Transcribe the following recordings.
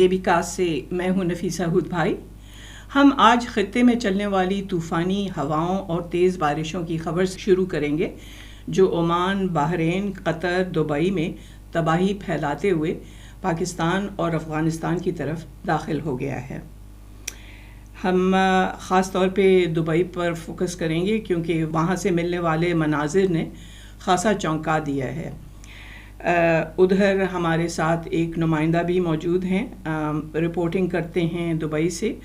विकास से मैं हूं नफीसा हुद भाई। हम आज ख़ित्ते में चलने वाली तूफ़ानी हवाओं और तेज़ बारिशों की खबर शुरू करेंगे जो ओमान, बहरीन, कतर, दुबई में तबाही फैलाते हुए पाकिस्तान और अफ़गानिस्तान की तरफ दाखिल हो गया है। हम ख़ास तौर पे दुबई पर फोकस करेंगे क्योंकि वहाँ से मिलने वाले मनाजिर ने ख़ासा चौंका दिया है। उधर हमारे साथ एक नुमाइंदा भी मौजूद हैं, रिपोर्टिंग करते हैं दुबई से,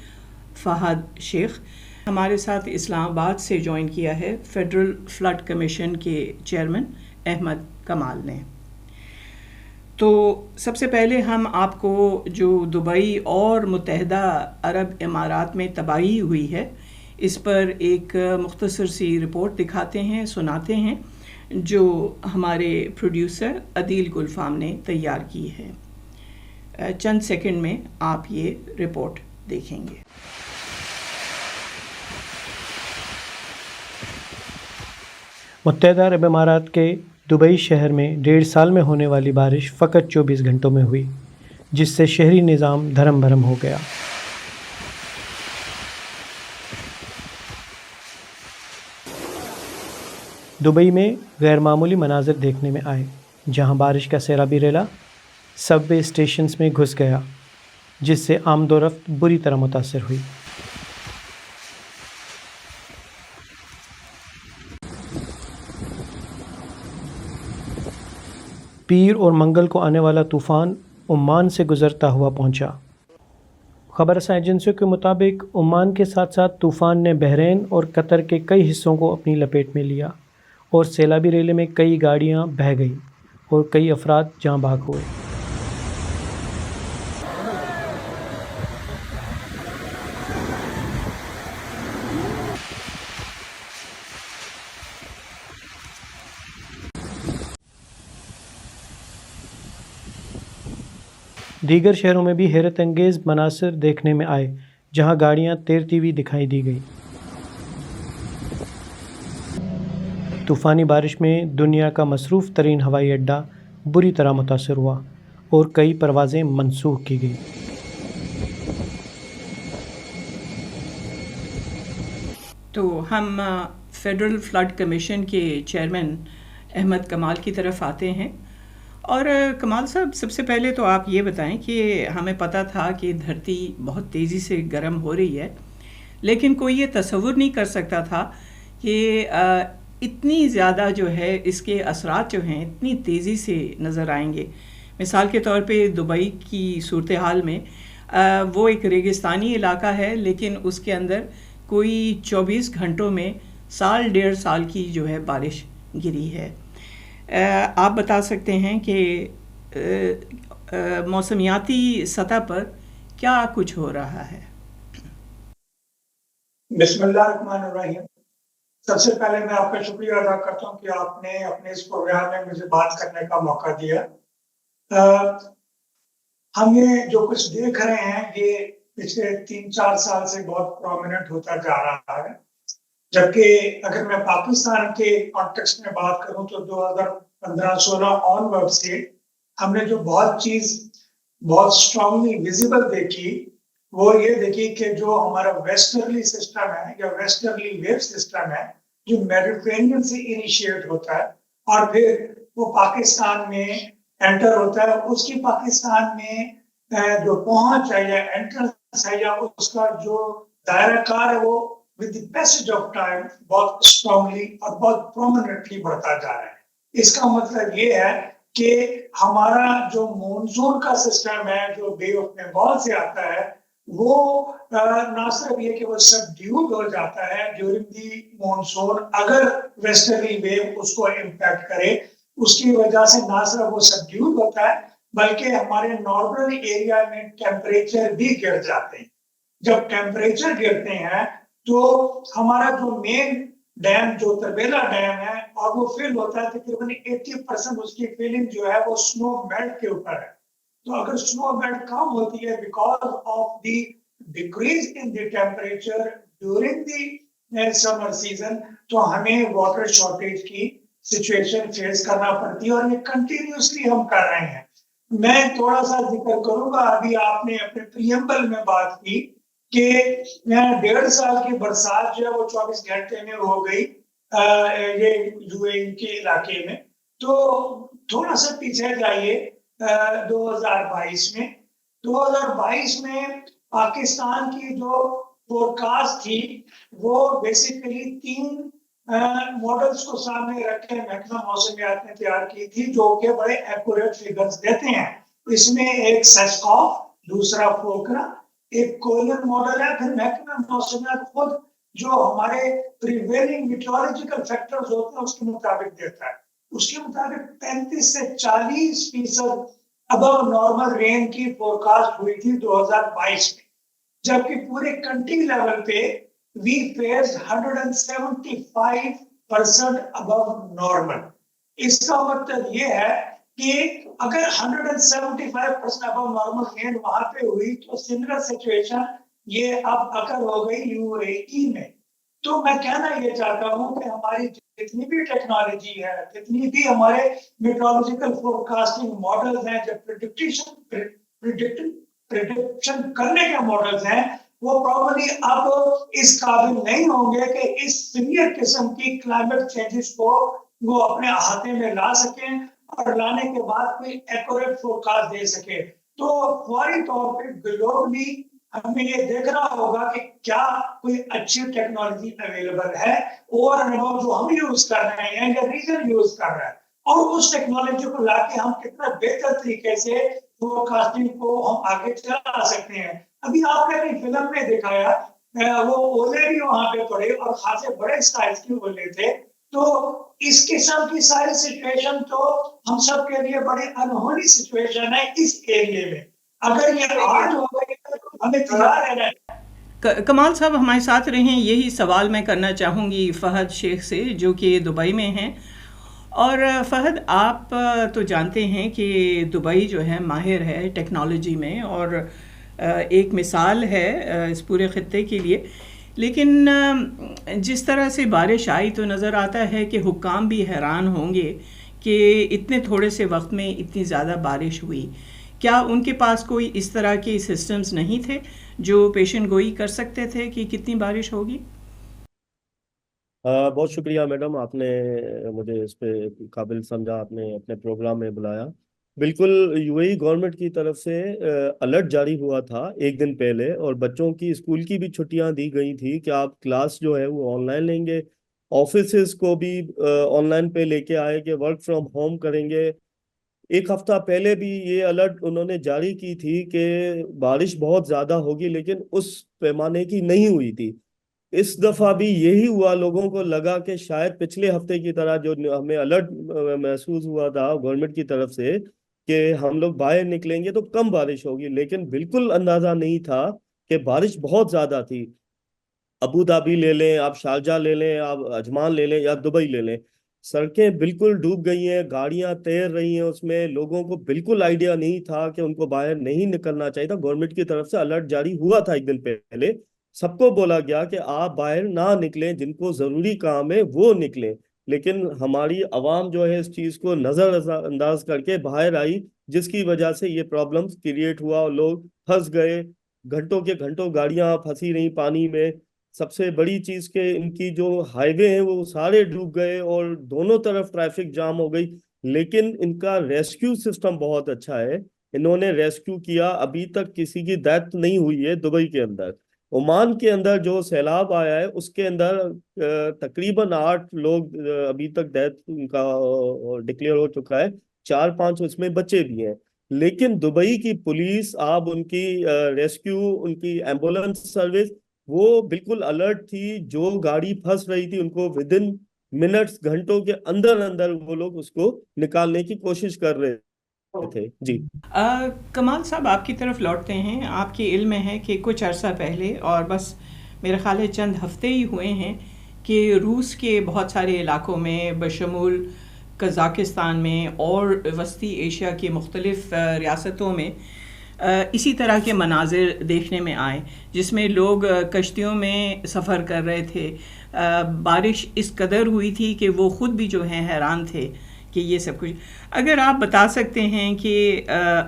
फ़हद शेख। हमारे साथ इस्लामाबाद से ज्वाइन किया है फेडरल फ्लड कमीशन के चेयरमैन अहमद कमाल ने। तो सबसे पहले हम आपको जो दुबई और मुत्तहदा अरब इमारात में तबाही हुई है इस पर एक मुख्तसर सी रिपोर्ट दिखाते हैं, सुनाते हैं, जो हमारे प्रोड्यूसर अदील गुलफाम ने तैयार की है। चंद सेकंड में आप ये रिपोर्ट देखेंगे। मुत्तहदा अरब इमारात के दुबई शहर में 1.5 साल में होने वाली बारिश फ़कत 24 घंटों में हुई, जिससे शहरी निज़ाम धर्म भरम हो गया। दुबई में गैरमामूली मनाज़िर देखने में आए, जहां बारिश का सैलाबी रेला सबवे स्टेशंस में घुस गया, जिससे आमदोरफ्त बुरी तरह मुतासर हुई। पीर और मंगल को आने वाला तूफ़ान ओमान से गुज़रता हुआ पहुंचा। ख़बरसां एजेंसियों के मुताबिक ओमान के साथ साथ तूफ़ान ने बहरीन और कतर के कई हिस्सों को अपनी लपेट में लिया और सैलाबी रेले में कई गाड़ियां बह गईं और कई अफराद जाँ बाग हुए। दीगर शहरों में भी हैरत अंगेज़ मनासिर देखने में आए, जहां गाड़ियां तैरती हुई दिखाई दी गई। तूफ़ानी बारिश में दुनिया का मसरूफ़ तरीन हवाई अड्डा बुरी तरह मुतासर हुआ और कई परवाज़ें मनसूख की गई। तो हम फेडरल फ्लड कमीशन के चेयरमैन अहमद कमाल की तरफ आते हैं। और कमाल साहब, सबसे पहले तो आप ये बताएं कि हमें पता था कि धरती बहुत तेज़ी से गर्म हो रही है, लेकिन कोई ये तसव्वुर नहीं कर सकता था कि इतनी ज़्यादा जो है इसके असरात जो हैं इतनी तेज़ी से नज़र आएंगे। मिसाल के तौर पे दुबई की सूरत हाल में वो एक रेगिस्तानी इलाका है, लेकिन उसके अंदर कोई 24 घंटों में 1.5 साल की जो है बारिश गिरी है। आप बता सकते हैं कि मौसमियाती सतह पर क्या कुछ हो रहा है? बिस्मिल्लाहिर्रहमानिर्रहीम। सबसे पहले मैं आपका शुक्रिया अदा करता हूं कि आपने अपने इस प्रोग्राम में मुझे बात करने का मौका दिया। हम ये जो कुछ देख रहे हैं ये पिछले 3-4 साल से बहुत प्रोमिनेंट होता जा रहा है, जबकि अगर मैं पाकिस्तान के कॉन्टेक्स्ट में बात करूं तो 2015-16 ऑनवर्ड से हमने जो बहुत स्ट्रांगली विजिबल देखी, वो ये देखी कि जो हमारा वेस्टर्ली सिस्टम है या वेस्टर्ली वेव सिस्टम है, जो मेडिटेरेनियन से इनिशिएट होता है और फिर वो पाकिस्तान में एंटर होता है, उसकी पाकिस्तान में जो पहुंच है या एंट्रेंस है या उसका जो दायरा कार है, वो with the passage of time बहुत स्ट्रांगली और बहुत प्रोमिनेंटली बढ़ता जा रहा है। इसका मतलब ये है कि हमारा जो मॉनसून का सिस्टम है, जो बे ऑफ बंगाल से आता है, वो ना सिर्फ ये कि वो सबड्यूड हो जाता है ड्यूरिंग दी मॉनसून, अगर वेस्टर्ली वेव उसको इम्पैक्ट करे, उसकी वजह से ना सिर्फ वो सबड्यूड होता है बल्कि हमारे नॉर्दर्न एरिया में टेम्परेचर भी गिर जाते हैं। जब टेम्परेचर गिरते हैं तो हमारा जो मेन डैम जो तरबेला डैम है और वो फिल होता है, तकरीबन 80% उसकी फिलिंग जो है वो स्नो मेल्ट के ऊपर है। तो अगर स्नो मेल्ट कम होती है because of the decrease in the temperature during the summer season, तो हमें वाटर शॉर्टेज की सिचुएशन फेस करना पड़ती है और ये कंटिन्यूसली हम कर रहे हैं। मैं थोड़ा सा जिक्र करूंगा। अभी आपने अपने प्रियम्बल में बात की कि 1.5 साल की बरसात जो है वो 24 घंटे में हो गई ये यूएई के इलाके में। तो थोड़ा सा पीछे जाइए 2022 में। 2022 में पाकिस्तान की जो फोरकास्ट थी वो बेसिकली 3 मॉडल्स को सामने रखे महकमा मौसमियात ने तैयार की थी, जो कि बड़े एक्यूरेट फिगर्स देते हैं। इसमें एक सेस्कॉफ, दूसरा फोकरा, एक कोलन मॉडल है, फिर महकमा मौसमियात खुद जो हमारे प्रिवेलिंग मीटरोलॉजिकल फैक्टर्स होते हैं उसके मुताबिक देता है। उसके मुताबिक 35 से 40% अबव नॉर्मल रेन की फोरकास्ट हुई थी 2022 में, जबकि पूरे कंट्री लेवल पे we faced 175% above normal। इसका मतलब ये है कि अगर 175% above normal रेन वहां पे हुई तो सिमिलर सिचुएशन ये अब अकर हो गई यूएई में। तो मैं कहना ये चाहता हूं कि हमारी जितनी भी टेक्नोलॉजी है, जितनी भी हमारे मेट्रोलॉजिकल फोरकास्टिंग मॉडल्स हैं, जो प्रिडिक्शन करने के मॉडल्स हैं, वो प्रॉब्लली अब इस काबिल नहीं होंगे कि इस सीवियर किस्म की क्लाइमेट चेंजेस को वो अपने अहाते में ला सकें और लाने के बाद कोई एक्यूरेट फोरकास्ट दे सके। तो फौरी तौर पे ग्लोबली हमें ये देखना होगा कि क्या कोई अच्छी टेक्नोलॉजी अवेलेबल है और जो हम यूज कर रहे हैं या रीजन यूज कर रहा है, और उस टेक्नोलॉजी को लाके हम कितना बेहतर तरीके से फोरकास्टिंग को हम आगे चला सकते हैं। अभी आपने अपनी फिल्म में दिखाया वो ओले भी वहां पे पड़े और खासे बड़े साइज के ओले थे। तो इस किस्म की सारी सिचुएशन तो हम सब के लिए बड़ी अनहोनी सिचुएशन है इस एरिया में। अगर ये आज हो गई तो हमें तैयार रहना है। कमाल साहब हमारे साथ रहे, यही सवाल मैं करना चाहूँगी फ़हद शेख से जो कि दुबई में हैं। और फ़हद, आप तो जानते हैं कि दुबई जो है माहिर है टेक्नोलॉजी में और एक मिसाल है इस पूरे ख़ित्ते के लिए। लेकिन जिस तरह से बारिश आई तो नज़र आता है कि हुक्काम भी हैरान होंगे कि इतने थोड़े से वक्त में इतनी ज़्यादा बारिश हुई। क्या उनके पास कोई इस तरह के सिस्टम्स नहीं थे जो पेशन गोई कर सकते थे कि कितनी बारिश होगी? बहुत शुक्रिया मैडम, आपने मुझे इस पे काबिल समझा, आपने अपने प्रोग्राम में बुलाया। बिल्कुल, यूएई गवर्नमेंट की तरफ से अलर्ट जारी हुआ था एक दिन पहले, और बच्चों की स्कूल की भी छुट्टियां दी गई थी कि आप क्लास जो है वो ऑनलाइन लेंगे। ऑफिसेज को भी ऑनलाइन पे लेके आए कि वर्क फ्रॉम होम करेंगे। एक हफ्ता पहले भी ये अलर्ट उन्होंने जारी की थी कि बारिश बहुत ज्यादा होगी, लेकिन उस पैमाने की नहीं हुई थी। इस दफा भी यही हुआ। लोगों को लगा कि शायद पिछले हफ्ते की तरह जो हमें अलर्ट महसूस हुआ था गवर्नमेंट की तरफ से कि हम लोग बाहर निकलेंगे तो कम बारिश होगी, लेकिन बिल्कुल अंदाजा नहीं था कि बारिश बहुत ज्यादा थी। अबू धाबी ले लें आप, शारजा ले लें आप, अजमान ले लें या दुबई ले लें, सड़कें बिल्कुल डूब गई हैं, गाड़ियां तैर रही हैं उसमें। लोगों को बिल्कुल आइडिया नहीं था कि उनको बाहर नहीं निकलना चाहिए था। गवर्नमेंट की तरफ से अलर्ट जारी हुआ था एक दिन पहले, सबको बोला गया कि आप बाहर ना निकलें, जिनको जरूरी काम है वो निकलें। लेकिन हमारी आवाम जो है इस चीज को नजरअंदाज करके बाहर आई, जिसकी वजह से ये प्रॉब्लम्स क्रिएट हुआ और लोग फंस गए। घंटों के घंटों गाड़ियां फंसी रही पानी में। सबसे बड़ी चीज के इनकी जो हाईवे हैं वो सारे डूब गए और दोनों तरफ ट्रैफिक जाम हो गई। लेकिन इनका रेस्क्यू सिस्टम बहुत अच्छा है, इन्होंने रेस्क्यू किया। अभी तक किसी की डेथ नहीं हुई है दुबई के अंदर। ओमान के अंदर जो सैलाब आया है उसके अंदर तकरीबन 8 लोग अभी तक डेथ उनका डिक्लेयर हो चुका है, 4-5 उसमें बच्चे भी हैं। लेकिन दुबई की पुलिस, आप उनकी रेस्क्यू, उनकी एम्बुलेंस सर्विस, वो बिल्कुल अलर्ट थी। जो गाड़ी फंस रही थी उनको विद इन मिनट्स, घंटों के अंदर अंदर वो लोग उसको निकालने की कोशिश कर रहे थे। जी कमाल साहब, आपकी तरफ लौटते हैं। आपके इल्म में है कि कुछ अरसा पहले, और बस मेरा ख्याल है चंद हफ्ते ही हुए हैं, कि रूस के बहुत सारे इलाकों में बशमूल कज़ाकिस्तान में और वस्ती एशिया की मुख्तलिफ़ रियासतों में इसी तरह के मनाजिर देखने में आए, जिसमें लोग कश्तियों में सफ़र कर रहे थे। बारिश इस कदर हुई थी कि वो ख़ुद भी जो हैं हैरान थे कि ये सब कुछ। अगर आप बता सकते हैं कि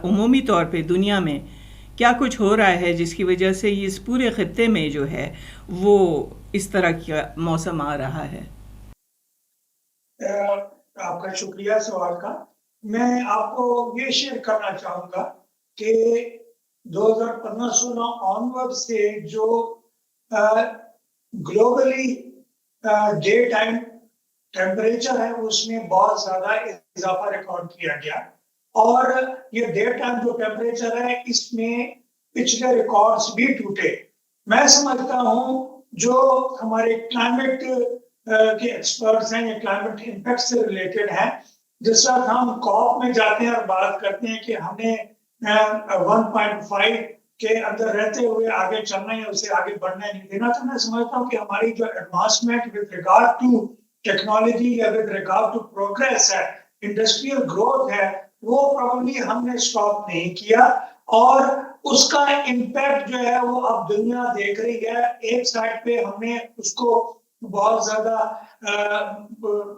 उमूमी तौर पे दुनिया में क्या कुछ हो रहा है जिसकी वजह से इस पूरे खित्ते में जो है वो इस तरह का मौसम आ रहा है। आपका शुक्रिया सवाल का। मैं आपको ये शेयर करना चाहूँगा कि 2015-16 ऑनवर्ड से जो ग्लोबली डे टाइम टेम्परेचर है उसमें बहुत ज़्यादा इजाफा रिकॉर्ड किया गया, और ये डे टाइम जो टेम्परेचर है इसमें पिछले रिकॉर्ड्स भी टूटे। मैं समझता हूँ जो हमारे क्लाइमेट के एक्सपर्ट्स हैं, ये क्लाइमेट इम्पैक्ट से रिलेटेड हैं, जिस वक्त हम कॉप में जाते हैं और बात करते हैं कि हमें 1.5 के अंदर रहते हुए आगे चलना है, उसे आगे बढ़ने नहीं देना, तो मैं समझता हूँ कि हमारी जो advancement with regard to technology या विद रिगार्ड टू प्रोग्रेस है, इंडस्ट्रियल ग्रोथ है, वो प्रॉब्ली हमने स्टॉप नहीं किया, और उसका इम्पैक्ट जो है वो अब दुनिया देख रही है। एक साइड पे हमने उसको बहुत ज्यादा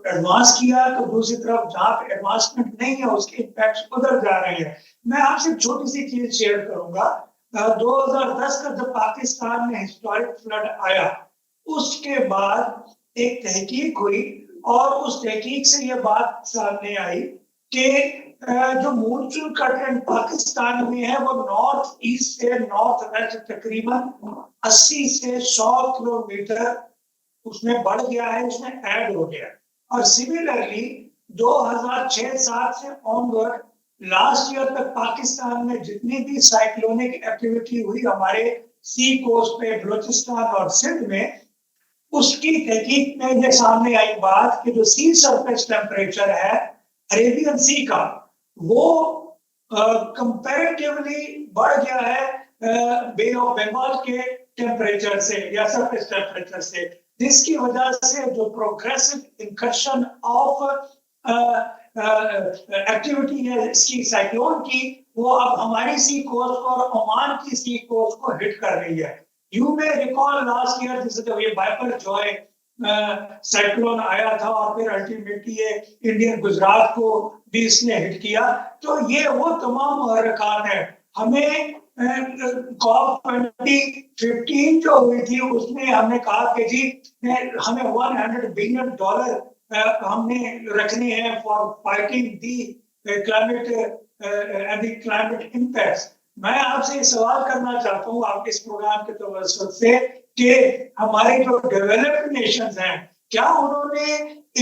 एडवांस किया, तो दूसरी तरफ जहाँ पे एडवांसमेंट नहीं है उसके इम्पैक्ट उधर जा रहे हैं। मैं आपसे छोटी सी चीज शेयर करूंगा। 2010 का जब पाकिस्तान में हिस्टोरिक फ्लड आया, उसके बाद एक तहकीक हुई, और उस तहकीक से ये बात सामने आई कि जो मॉनसून का ट्रेंड पाकिस्तान में है वो नॉर्थ ईस्ट से नॉर्थ वेस्ट तकरीबन 80 से 100 किलोमीटर उसमें बढ़ गया है, उसमें ऐड हो गया। और सिमिलरली 2006-7 से ऑनवर्ड लास्ट ईयर तक पाकिस्तान में जितनी भी साइक्लोनिक एक्टिविटी हुई हमारे सी कोस्ट पे, बलूचिस्तान और सिंध में, उसकी तहकीक में ये सामने आई बात कि जो सी सरफेस टेम्परेचर है अरेबियन सी का, वो कंपैरेटिवली बढ़ गया है बे ऑफ बंगाल के टेम्परेचर से या सरफेस टेम्परेचर से, जिसकी वजह से जो प्रोग्रेसिव इंकर्शन ऑफ एक्टिविटी है इसकी साइक्लोन की, वो अब हमारी सी कोस्ट और ओमान की सी कोस्ट को हिट कर रही है। You may recall last year जब ये बाइपर जॉय साइक्लोन आया था और फिर अल्टीमेटली ये इंडियन गुजरात को भी इसने हिट किया। तो ये वो तमाम मुहर्रिकात है। हमें कॉप 2015 जो हुई थी उसमें हमने कहा कि जी हमें $100 बिलियन हमने रखने हैं for fighting the climate and the climate impacts. मैं आपसे सवाल करना चाहता हूँ आपके इस प्रोग्राम के तवज्जुह से कि हमारे जो डेवलप्ड नेशंस हैं, क्या उन्होंने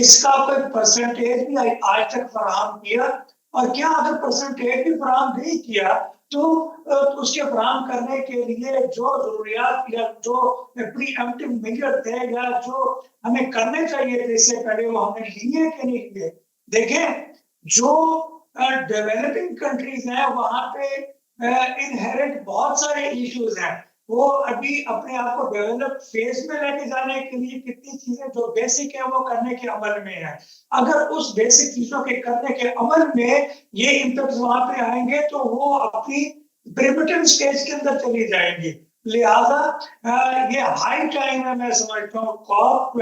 इसका कोई परसेंटेज भी आज तक फराहम किया, और क्या अगर परसेंटेज भी फराहम नहीं किया तो उसके फराहम करने के लिए जो जरूरियात या जो प्रीएम्प्टिव मेजर थे या जो हमें करने चाहिए थे इससे पहले, वो हमने लिए कि नहीं लिए। देखें, जो डेवलपिंग कंट्रीज हैं वहां पे इनहेरेंट बहुत सारे इश्यूज हैं। वो अभी अपने आप को डेवलप फेज में लेके जाने के लिए कितनी चीजें जो बेसिक है वो करने के अमल में है। अगर उस बेसिक चीजों के करने के अमल में ये इम्पैक्ट वहां पे आएंगे तो वो अपनी प्रिमिटिव स्टेज के अंदर चली जाएंगी। लिहाजा ये हाई टाइम है, मैं समझता हूँ COP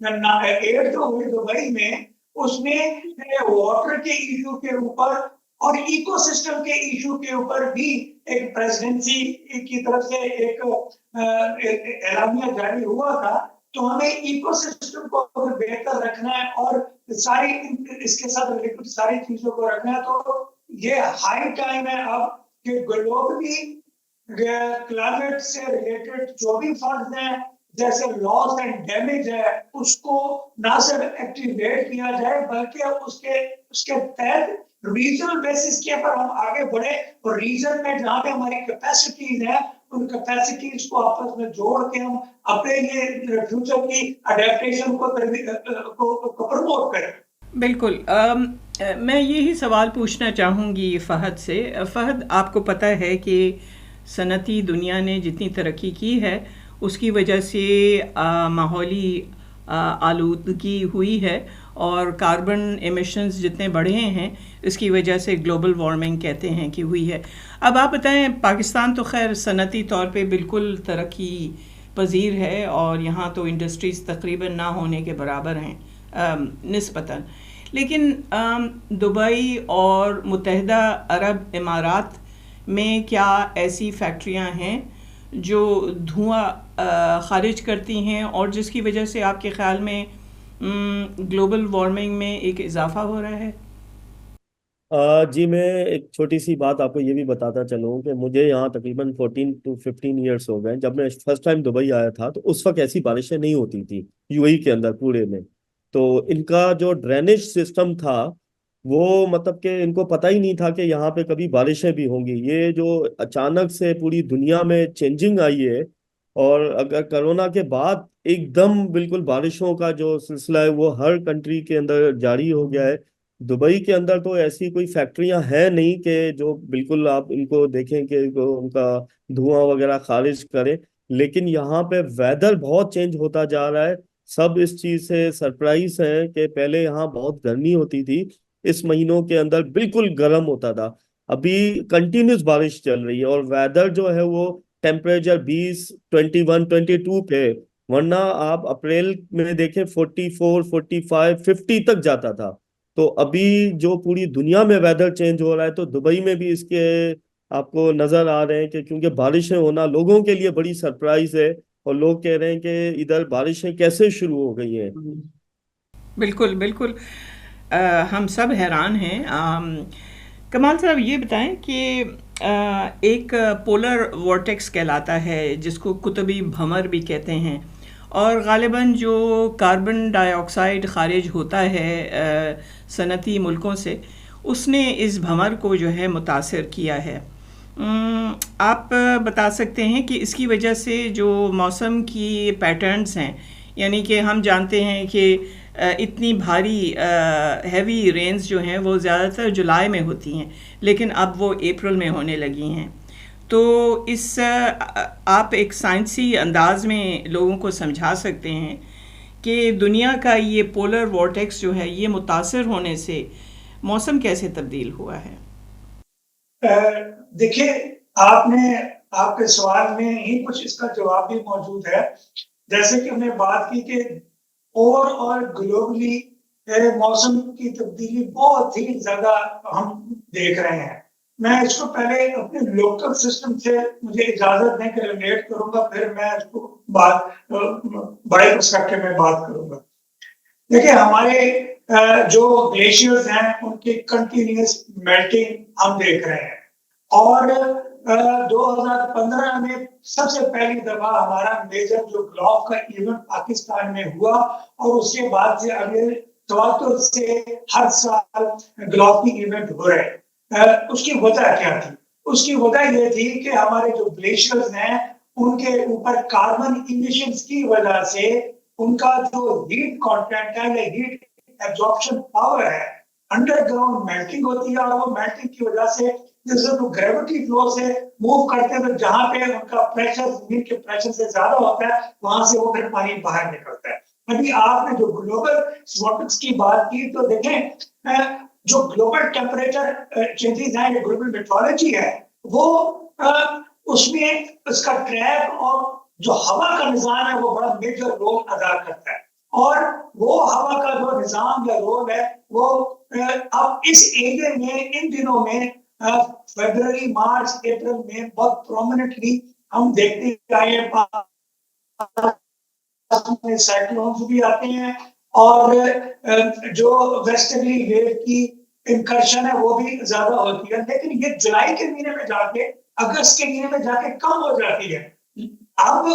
28 जो हुई दुबई में, उसमें वाटर के इशू के ऊपर और इकोसिस्टम के इशू के ऊपर भी एक प्रेसिडेंसी की तरफ से एक एलानिया जारी हुआ था। तो हमें इकोसिस्टम को अगर बेहतर रखना है और सारी इसके साथ रिलेटेड सारी चीजों को रखना है, तो ये हाई टाइम है अब कि ग्लोबली क्लाइमेट से रिलेटेड जो भी फंड्स हैं, जैसे लॉस एंड डैमेज है, उसको ना सिर्फ एक्टिवेट किया जाए बल्कि उसके तहत रीजनल बेसिस के पर हम आगे बढ़े, और रीजन में जहाँ पे हमारी कैपेसिटीज है उन कैपेसिटीज को आपस में जोड़ के हम अपने लिए फ्यूचर की अडेप्टेशन को प्रमोट करें। बिल्कुल। मैं यही सवाल पूछना चाहूँगी फ़हद से। फ़हद, आपको पता है कि सनती दुनिया ने जितनी तरक्की की है उसकी वजह से माहौली आलूदगी हुई है, और कार्बन एमिशंस जितने बढ़े हैं इसकी वजह से ग्लोबल वार्मिंग कहते हैं कि हुई है। अब आप बताएं, पाकिस्तान तो खैर सनती तौर पे बिल्कुल तरक्की पजीर है और यहाँ तो इंडस्ट्रीज़ तकरीबन ना होने के बराबर हैं निस्बतन, लेकिन दुबई और मुत्तहिदा अरब इमारात में क्या ऐसी फैक्ट्रियां हैं जो धुआं खारिज करती हैं और जिसकी वजह से आपके ख़्याल में ग्लोबल वार्मिंग में एक इजाफा हो रहा है? जी, मैं एक छोटी सी बात आपको ये भी बताता चलूँ कि मुझे यहाँ तकरीबन 14 to 15 ईयर्स हो गए। जब मैं फर्स्ट टाइम दुबई आया था तो उस वक्त ऐसी बारिशें नहीं होती थी यूएई के अंदर पूरे में। तो इनका जो ड्रेनेज सिस्टम था वो मतलब कि इनको पता ही नहीं था कि यहाँ पे कभी बारिशें भी होंगी। ये जो अचानक से पूरी दुनिया में चेंजिंग आई है, और अगर कोरोना के बाद एकदम बिल्कुल बारिशों का जो सिलसिला है वो हर कंट्री के अंदर जारी हो गया है। दुबई के अंदर तो ऐसी कोई फैक्ट्रियां हैं नहीं कि जो बिल्कुल आप इनको देखें कि उनका धुआं वगैरह खारिज करे। लेकिन यहाँ पे वेदर बहुत चेंज होता जा रहा है। सब इस चीज से सरप्राइज है कि पहले यहाँ बहुत गर्मी होती थी, इस महीनों के अंदर बिल्कुल गर्म होता था। अभी कंटिन्यूस बारिश चल रही है और वेदर जो है वो टेम्परेचर 20, 21, 22 पे है। वरना आप अप्रैल में देखें 44, 45, 50 तक जाता था। तो अभी जो पूरी दुनिया में वेदर चेंज हो रहा है तो दुबई में भी इसके आपको नजर आ रहे हैं कि क्योंकि बारिशें होना लोगों के लिए बड़ी सरप्राइज है। और लोग कह रहे हैं कि इधर बारिशें कैसे शुरू हो गई हैं। बिल्कुल, बिल्कुल। हम सब हैरान हैं। कमाल साहब, ये बताएं कि एक पोलर वॉर्टेक्स कहलाता है जिसको कुतुबी भंवर भी कहते हैं, और ग़ालिबन जो कार्बन डाइऑक्साइड ख़ारिज होता है सनती मुल्कों से, उसने इस भंवर को जो है मुतासिर किया है। आप बता सकते हैं कि इसकी वजह से जो मौसम की पैटर्न्स हैं, यानी कि हम जानते हैं कि इतनी भारी हैवी रेन्स जो हैं वो ज़्यादातर जुलाई में होती हैं, लेकिन अब वो अप्रैल में होने लगी हैं। तो इस आप एक साइंसी अंदाज में लोगों को समझा सकते हैं कि दुनिया का ये पोलर वॉर्टेक्स जो है ये मुतासर होने से मौसम कैसे तब्दील हुआ है? देखिए, आपने आपके सवाल में ही कुछ इसका जवाब भी मौजूद है। जैसे कि हमने बात की कि ओवरऑल ग्लोबली मौसम की तब्दीली बहुत ही ज्यादा हम देख रहे हैं। मैं इसको पहले अपने लोकल सिस्टम से मुझे इजाजत दें कि रिलेट करूंगा, फिर मैं इसको बात बड़े पर्सपेक्टिव में बात करूंगा। देखिए, हमारे जो ग्लेशियर्स हैं उनकी कंटिन्यूस मेल्टिंग हम देख रहे हैं, और 2015 में सबसे पहली दफा हमारा मेजर जो ग्लोब का इवेंट पाकिस्तान में हुआ, और उसके बाद से अगले 74 से हर साल ग्लोब की इवेंट हो रहे। उसकी वजह क्या थी? उसकी वजह यह थी कि हमारे जो ग्लेशियर्स हैं उनके ऊपर कार्बन इमिशंस की वजह से उनका जो हीट कंटेंट है या हीट एब्जॉर्प्शन पावर है, अंडरग्राउंड मेल्टिंग होती है, और वो मेल्टिंग की वजह से जैसे वो ग्रेविटी फ्लो से मूव करते हैं, तो जहां पे उनका प्रेशर जमीन के प्रेशर से ज्यादा होता है वहां से वो फिर पानी बाहर निकलता है। अभी आपने जो ग्लोबल वार्मिंग की बात की, तो देखें जो ग्लोबल टेम्परेचर चेंजेस हैं, जो ग्लोबल मेट्रोलॉजी है, वो उसमें उसका ट्रैप और जो हवा का निजाम है वो बड़ा मेजर रोल अदा करता है। और वो हवा का जो निजाम या रोल है वो अब इस एरिया में इन दिनों में फरवरी, मार्च, अप्रैल में बहुत प्रोमिनेंटली हम देखते आए हैं। साइक्लोन्स भी आते हैं, और जो वेस्टर्ली वेव की इंकर्शन है वो भी ज्यादा होती है, लेकिन ये जुलाई के महीने में जाके, अगस्त के महीने में जाके कम हो जाती है। अब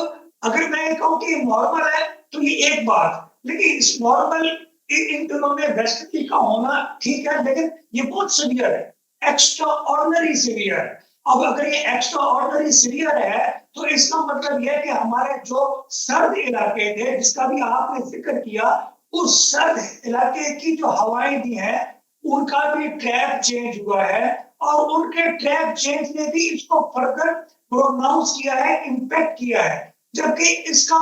अगर मैं कहूँ कि नॉर्मल है तो ये एक बात, लेकिन इस नॉर्मल इन दिनों में वेस्टर्ली का होना ठीक है, लेकिन ये बहुत सीवियर है, एक्स्ट्रा ऑर्डिनरी सीवियर है। अब अगर ये एक्स्ट्रा ऑर्डिनरी सीवियर है तो इसका मतलब यह है कि हमारे जो सर्द इलाके थे जिसका भी आपने जिक्र किया, उस सर्द इलाके की जो हवाएं भी हैं उनका भी ट्रैप चेंज हुआ है, और उनके ट्रैप चेंज ने भी इसको फर्दर प्रोनाउंस किया है, इम्पैक्ट किया है। जबकि इसका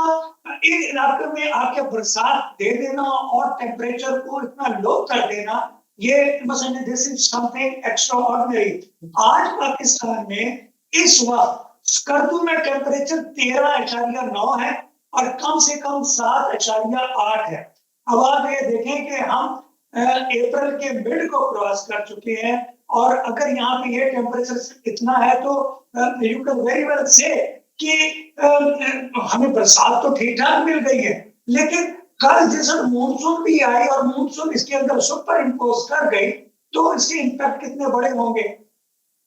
इन इलाकों में आके बरसात दे देना और टेम्परेचर को इतना लो कर देना, ये मसलन this is something extra ordinary. आज पाकिस्तान में इस वक्त स्कर्दू में टेम्परेचर 13.9 है और कम से कम 7.8 है। अब आप ये देखें कि हम अप्रैल के मिड को क्रॉस कर चुके हैं। और अगर यहाँ पे ये टेम्परेचर इतना है तो यू कैन वेरी वेल से कि हमें बरसात तो ठीक ठाक मिल गई है, लेकिन कल जैसे मानसून भी आई और मानसून इसके अंदर सुपर इम्पोज कर गई तो इसके इम्पैक्ट कितने बड़े होंगे।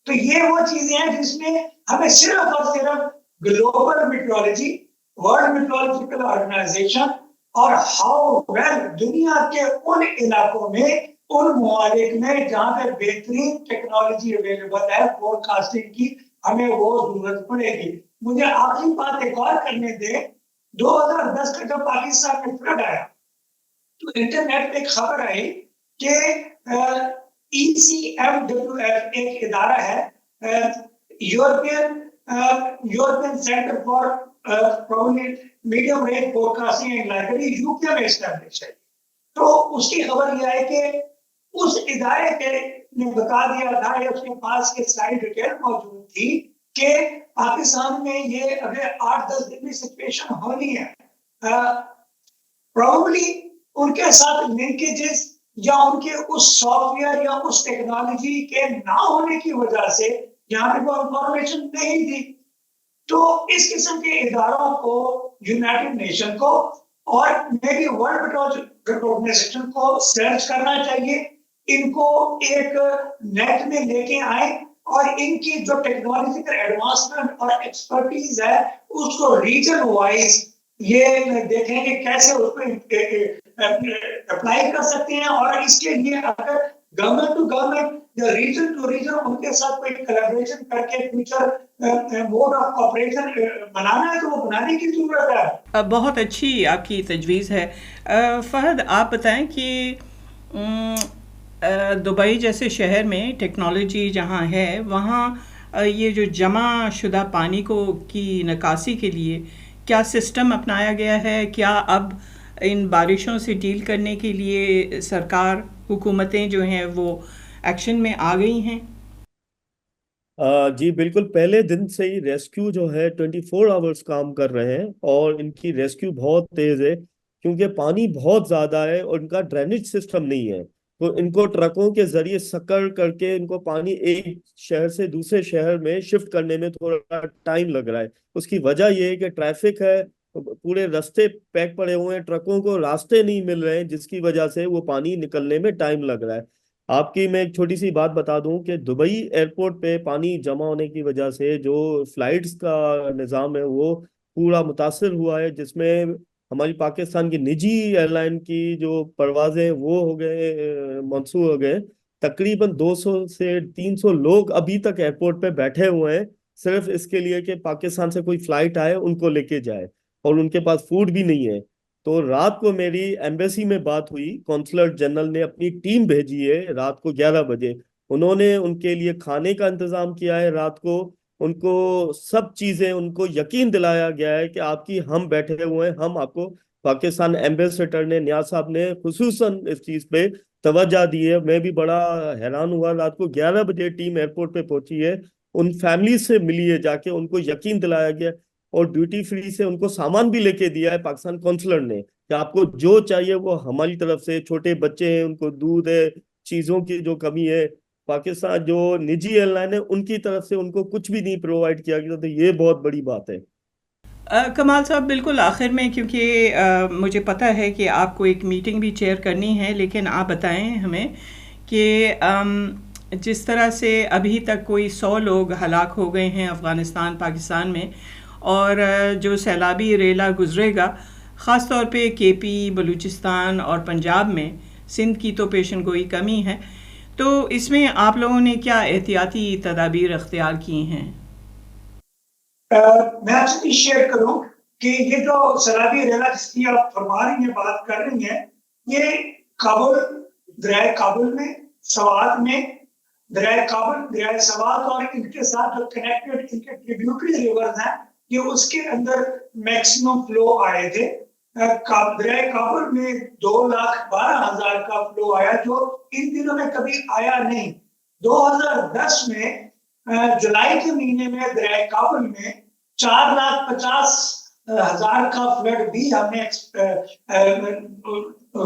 तो ये वो चीजें हैं जिसमें हमें सिर्फ और सिर्फ global meteorology, world meteorological organisation और हाउ वेल दुनिया के उन इलाकों में, उन ममालिक में जहां पे बेहतरीन टेक्नोलॉजी अवेलेबल है फोरकास्टिंग की, हमें वो जरूरत पड़ेगी। मुझे आखिरी बात एक और करने दे। 2010 का जब पाकिस्तान में फ्लड आया तो इंटरनेट पे एक खबर आई कि ECMWF एक इदारा है, European centre for medium range forecasting and library, UK में एस्टैब्लिश है। तो उसकी खबर यह है कि उस इदारे के ने बता दिया था, या उसके पास के सारी डिटेल मौजूद थी कि पाकिस्तान में ये अगले 8-10 दिन में सिचुएशन होनी है। प्रोबेबली उनके साथ लिंकेजेस या उनके उस सॉफ्टवेयर या उस टेक्नोलॉजी के ना होने की वजह से यहाँ पे वो इंफॉर्मेशन नहीं थी। तो इस किस्म के इदारों को, यूनाइटेड नेशन को और maybe world meteorological organisation को सर्च करना चाहिए, इनको एक नेट में लेके आए और इनकी जो टेक्नोलॉजिकल एडवांसमेंट और एक्सपर्टीज है उसको रीजन वाइज ये देखें कि कैसे उसको अप्लाई कर सकते हैं। और इसके लिए अगर गवर्नमेंट टू गवर्नमेंट या रीजन टू रीजन उनके साथ कोई कोलैबोरेशन करके फ्यूचर मोड ऑफ ऑपरेशन बनाना है तो वो बनाने की जरूरत है। बहुत अच्छी आपकी तजवीज़ है। फहद, आप बताएं कि दुबई जैसे शहर में टेक्नोलॉजी जहाँ है वहाँ ये जो जमा शुदा पानी को की निकासी के लिए क्या सिस्टम अपनाया गया है? क्या अब इन बारिशों से डील करने के लिए सरकार, हुकूमतें जो हैं वो एक्शन में आ गई हैं? जी बिल्कुल, पहले दिन से ही रेस्क्यू जो है 24 आवर्स काम कर रहे हैं और इनकी रेस्क्यू बहुत तेज है क्योंकि पानी बहुत ज्यादा है और इनका ड्रेनेज सिस्टम नहीं है। तो इनको ट्रकों के जरिए सकड़ करके इनको पानी एक शहर से दूसरे शहर में शिफ्ट करने में थोड़ा टाइम लग रहा है। उसकी वजह ये है कि ट्रैफिक है, पूरे रास्ते पैक पड़े हुए हैं, ट्रकों को रास्ते नहीं मिल रहे हैं, जिसकी वजह से वो पानी निकलने में टाइम लग रहा है। आपकी मैं एक छोटी सी बात बता दूं कि दुबई एयरपोर्ट पे पानी जमा होने की वजह से जो फ्लाइट्स का निज़ाम है वो पूरा मुतासर हुआ है, जिसमें हमारी पाकिस्तान की निजी एयरलाइन की जो परवाजें वो हो गए, मंसूर हो गए। तकरीबन 200 से 300 लोग अभी तक एयरपोर्ट पे बैठे हुए हैं सिर्फ इसके लिए कि पाकिस्तान से कोई फ्लाइट आए उनको लेके जाए, और उनके पास फूड भी नहीं है। तो रात को मेरी एम्बेसी में बात हुई, कॉन्सुलर जनरल ने अपनी टीम भेजी है रात को 11 बजे। उन्होंने उनके लिए खाने का इंतजाम किया है रात को, उनको सब चीजें, उनको यकीन दिलाया गया है कि आपकी हम बैठे हुए हैं, हम आपको, पाकिस्तान एम्बेसडर ने, नियाज साहब ने खुसूसन इस चीज पे तवज्जो दी है। मैं भी बड़ा हैरान हुआ, रात को 11 बजे टीम एयरपोर्ट पे पहुंची है, उन फैमिली से मिली है जाके, उनको यकीन दिलाया गया और ड्यूटी फ्री से उनको सामान भी लेके दिया है पाकिस्तान कौंसलर ने कि आपको जो चाहिए वो हमारी तरफ से। छोटे बच्चे हैं, उनको दूध है, चीजों की जो कमी है, पाकिस्तान जो निजी एयरलाइन है उनकी तरफ से उनको कुछ भी नहीं प्रोवाइड किया गया। तो ये बहुत बड़ी बात है। कमाल साहब, बिल्कुल आखिर में, क्योंकि मुझे पता है कि आपको एक मीटिंग भी चेयर करनी है, लेकिन आप बताएं हमें कि जिस तरह से अभी तक कोई 100 लोग हलाक हो गए हैं अफ़गानिस्तान पाकिस्तान में, और जो सैलाबी रेला गुजरेगा ख़ास तौर पे KP, बलूचिस्तान और पंजाब में, सिंध की तो पेशन गोई कमी है, तो इसमें आप लोगों ने क्या एहतियाती तदाबीर अख्तियार की हैं? मैं आपसे शेयर करूं कि ये जो सैलाबी रेला जिसकी आप फरमा रही हैं, बात कर रही हैं, ये काबुल, दरिया काबुल में, सवात में, दरिया काबुल, दरिया सवात और इनके साथ जो कनेक्टेड इनके ट्रिब्यूटरी रिवर्स हैं, ये उसके अंदर मैक्सिमम फ्लो आए थे। दरिया काबुल में 2,12,000 का फ्लो आया, जो इन दिनों में कभी आया नहीं। 2010 में जुलाई के महीने में दरिया काबुल में 4,50,000 का फ्लड भी हमने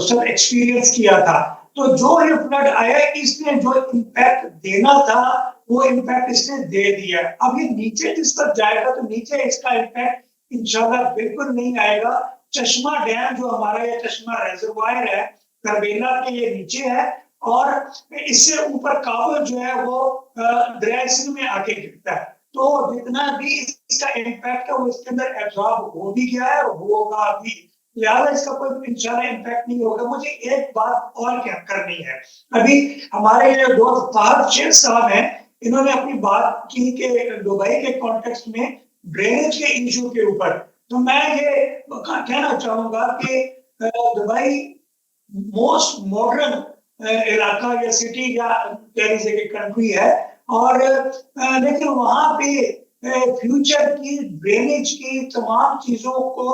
सब एक्सपीरियंस किया था। तो जो ये फ्लड आया, इसने जो इम्पैक्ट देना था वो इम्पैक्ट इसने दे दिया। अब ये नीचे जिस तक जाएगा तो नीचे इसका इम्पैक्ट इंशाल्लाह बिल्कुल नहीं आएगा। चश्मा डैम जो हमारा ये चश्मा रिजर्वायर है करबेला के ये नीचे है, और इससे ऊपर काबुल जो है वो दरिया सिंध में आके गिरता है। तो जितना भी इसका इम्पैक्ट है वो इसके अंदर एब्जॉर्ब हो भी गया है और होगा भी, लिहाजा इसका कोई इंशाल्लाह इम्पैक्ट नहीं होगा। मुझे एक बात और क्या करनी है, अभी हमारे जो दोस्त फहद शेख साहब हैं, इन्होंने अपनी बात की कि दुबई के कॉन्टेक्स्ट में ड्रेनेज के इशू के ऊपर, तो मैं ये कहना चाहूंगा कि दुबई मोस्ट मॉडर्न इलाका या सिटी या कह लीजिए कि कंट्री है, और लेकिन वहां पे फ्यूचर की ड्रेनेज की तमाम चीजों को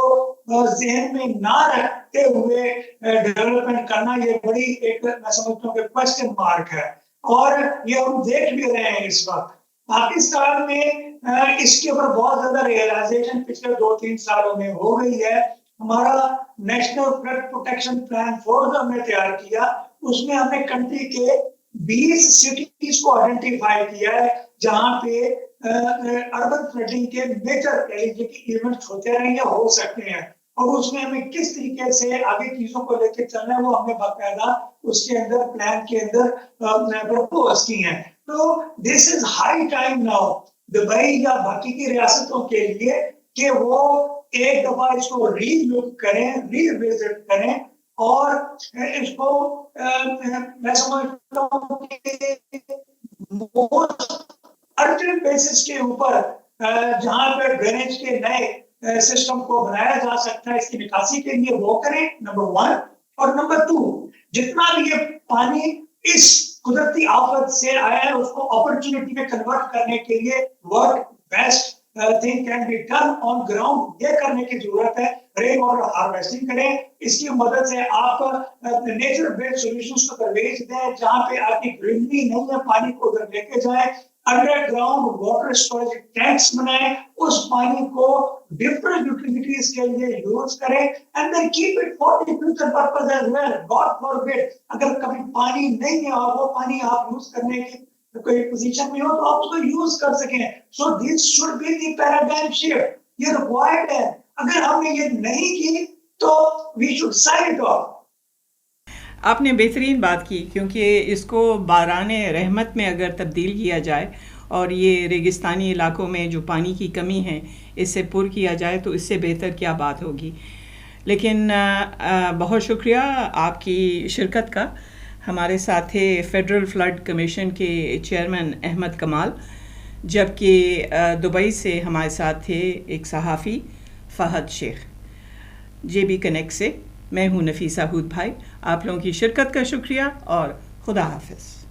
जहन में ना रखते हुए डेवलपमेंट करना ये बड़ी एक मैं समझता हूँ कि क्वेश्चन मार्क है। और ये हम देख भी रहे हैं इस वक्त पाकिस्तान में इसके ऊपर बहुत ज्यादा रियलाइजेशन पिछले 2-3 सालों में हो गई है। हमारा नेशनल फ्लड प्रोटेक्शन प्लान 4 हमने तैयार किया, उसमें हमने कंट्री के 20 सिटीज को आइडेंटिफाई किया है जहां पे अर्बन फ्लडिंग के मेजर इवेंट्स होते रहेंगे, हो सकते हैं, और उसमें हमें किस तरीके से आगे चीजों को लेकर चलना है वो हमने बाकायदा उसके अंदर प्लान के अंदर प्रपोज की है। तो this is high time now Dubai या बाकी की रियासतों के लिए कि वो एक दफा इसको रीलुक करें, रीविजिट करें, और इसको मैं समझता हूँ कि अर्जेंट बेसिस के ऊपर जहां पर ड्रेनेज के नए सिस्टम को बनाया जा सकता है इसकी निकासी के लिए वो करें, नंबर 1। और नंबर 2, जितना भी ये पानी इस कुदरती आफत से आया है उसको अपॉर्चुनिटी में कन्वर्ट करने के लिए work best thing can be done on ground, ये करने की जरूरत है। रेन वाटर हार्वेस्टिंग करें, इसकी मदद से आप नेचर बेस्ड सॉल्यूशंस को तरवेज दें, जहां पे आपकी ग्रीनरी नहीं है पानी को उधर लेके जाए, अंडरग्राउंड वाटर स्टोरेज टैंक्स बनाएं, उस पानी को डिफरेंट यूटिलिटीज के लिए यूज करें, and then keep it for the future purpose as well. God forbid अगर कभी पानी नहीं है और वो पानी आप यूज करने की कोई पोजीशन में हो तो आप उसको यूज कर सकें। So this should be the paradigm shift, ये रिक्वायर्ड है। अगर हमने ये नहीं की तो we should side it off. आपने बेहतरीन बात की, क्योंकि इसको बाराने रहमत में अगर तब्दील किया जाए और ये रेगिस्तानी इलाकों में जो पानी की कमी है इससे पुर किया जाए तो इससे बेहतर क्या बात होगी। लेकिन बहुत शुक्रिया आपकी शिरकत का। हमारे साथ थे फेडरल फ्लड कमीशन के चेयरमैन अहमद कमाल, जबकि दुबई से हमारे साथ थे एक सहाफ़ी फहद शेख। JB कनेक्ट से मैं हूँ नफीसा हूद भाई। आप लोगों की शिरकत का शुक्रिया और खुदा हाफिज़।